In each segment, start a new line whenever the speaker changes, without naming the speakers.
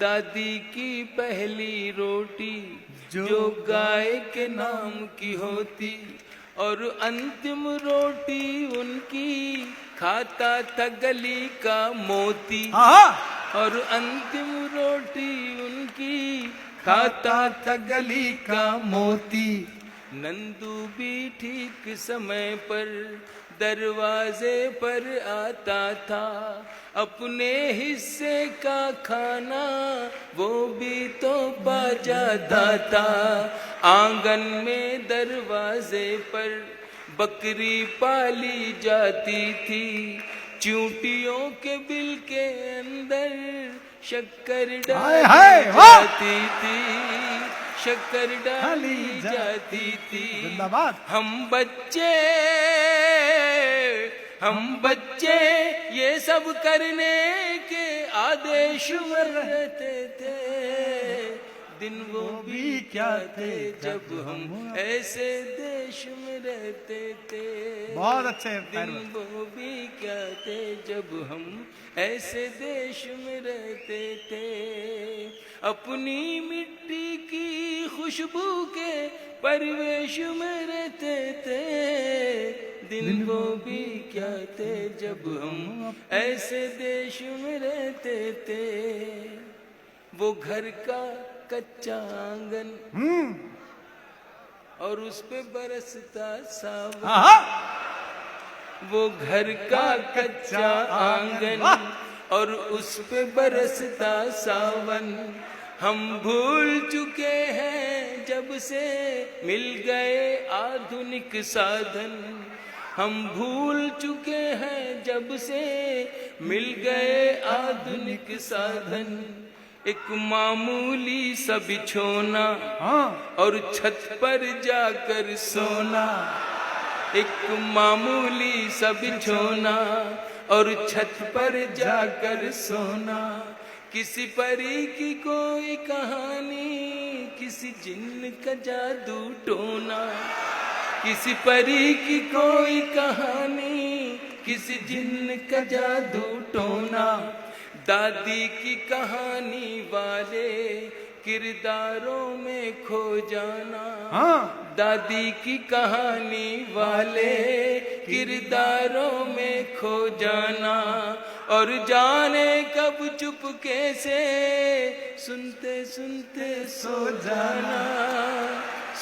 दादी की पहली रोटी जो गाय के नाम की होती, और अंतिम रोटी उनकी खाता था गली का मोती। और अंतिम रोटी उनकी खाता था गली का मोती। नंदू भी ठीक समय पर दरवाजे पर आता था, अपने हिस्से का खाना वो भी तो पा जाता था। आंगन में दरवाजे पर बकरी पाली जाती थी, चूंटियों के बिल के अंदर शक्कर डाली जाती थी, शक्कर डाली जाती थी। हम बच्चे ये सब करने के आदेश में रहते थे। दिन वो भी क्या थे जब हम ऐसे देश में रहते थे।
बहुत अच्छे।
दिन वो भी क्या थे जब हम ऐसे देश में रहते थे। अपनी मिट्टी की खुशबू के परिवेश में रहते थे। दिन वो भी क्या थे जब हम ऐसे देश में रहते थे। वो घर का कच्चा आंगन और उस पे बरसता सावन। वो घर का कच्चा आंगन और उस पे बरसता सावन। हम भूल चुके हैं जब से मिल गए आधुनिक साधन। हम भूल चुके हैं जब से मिल गए आधुनिक साधन। एक मामूली सा बिछोना और छत पर जाकर सोना। एक मामूली सा बिछोना और छत पर जाकर सोना। किसी परी की कोई कहानी, किसी जिन्न का जादू टोना। किसी परी की कोई कहानी, किसी जिन्न का जादू टोना। दादी की कहानी वाले किरदारों में खो जाना। दादी की कहानी वाले किरदारों में खो जाना। और जाने कब चुपके से सुनते सुनते सो जाना।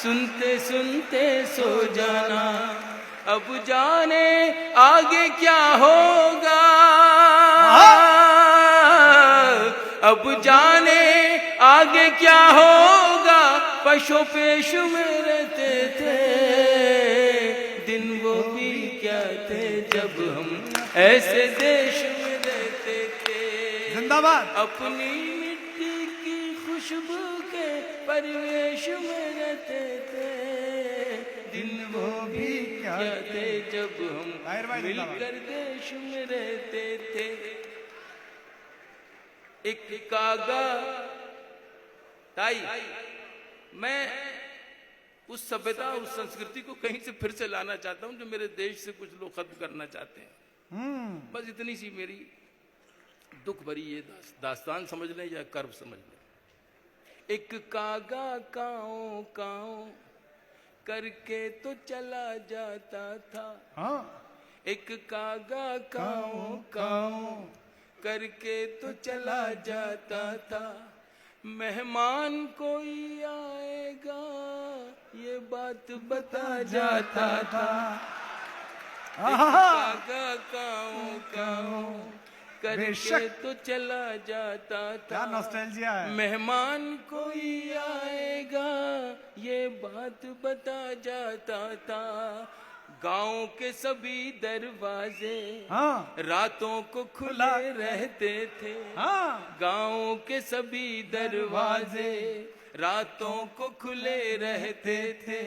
सुनते सुनते सो जाना। अब जाने आगे क्या होगा। अब जाने आगे क्या होगा। पशु पेश में रहते थे। दिन वो भी क्या थे जब हम ऐसे देश में रहते थे।
जिंदाबाद।
अपनी मिट्टी की खुशबू के परिवेश में रहते थे। दिन वो भी क्या थे जब हम मिलकर देश में रहते थे। एक कागा ताई, मैं उस सभ्यता उस संस्कृति को कहीं से फिर से लाना चाहता हूं जो मेरे देश से कुछ लोग खत्म करना चाहते हैं। बस इतनी सी मेरी दुख भरी ये दास्तान समझ लें या कर्व समझ लें। एक कागा काओ काओ करके तो चला जाता था। एक कागा काओ काओ करके तो चला जाता था। मेहमान कोई आएगा ये बात बता जाता था। कागा काओ काओ करके तो चला जाता था।
नॉस्टैल्जिया है।
मेहमान कोई आएगा ये बात बता जाता था। गांव के सभी दरवाजे रातों को खुले रहते थे। गांव के सभी दरवाजे रातों को खुले रहते थे।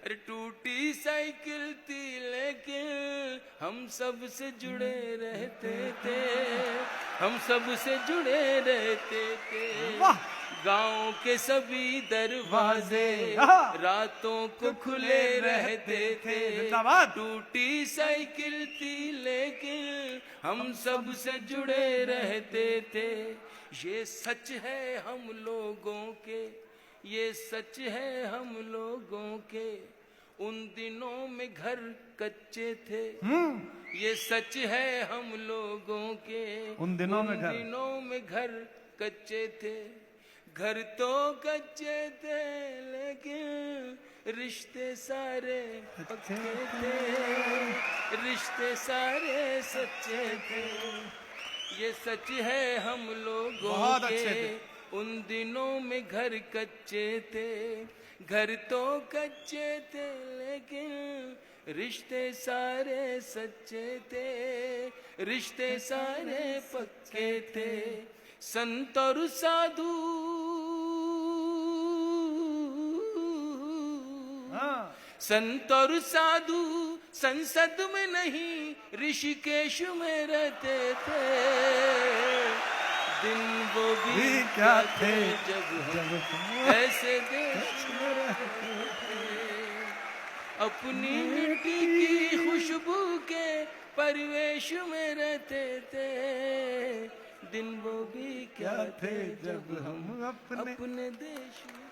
अरे टूटी साइकिल थी लेकिन हम सब से जुड़े रहते थे। हम सब से जुड़े रहते थे। गांव के सभी दरवाजे रातों को खुले रहते थे। टूटी साइकिल थी लेकिन हम सब से जुड़े रहते थे। ये सच है हम लोगों के, ये सच है हम लोगों के, उन दिनों में घर कच्चे थे। ये सच है हम लोगों के,
उन दिनों में घर
कच्चे थे। घर तो कच्चे थे लेकिन रिश्ते सारे पक्के थे, रिश्ते सारे सच्चे थे। ये सच है हम लोगों
बहुत
के,
अच्छे थे।
उन दिनों में घर कच्चे थे। घर तो कच्चे थे लेकिन रिश्ते सारे सच्चे थे, रिश्ते सारे पक्के थे। संत और साधु संत और साधु संसद में नहीं ऋषिकेश में रहते थे। दिन वो भी क्या थे जब हम ऐसे देश में रहते थे। अपनी मिट्टी की खुशबू के परिवेश में रहते थे। दिन वो भी क्या थे जब हम अपने देश में।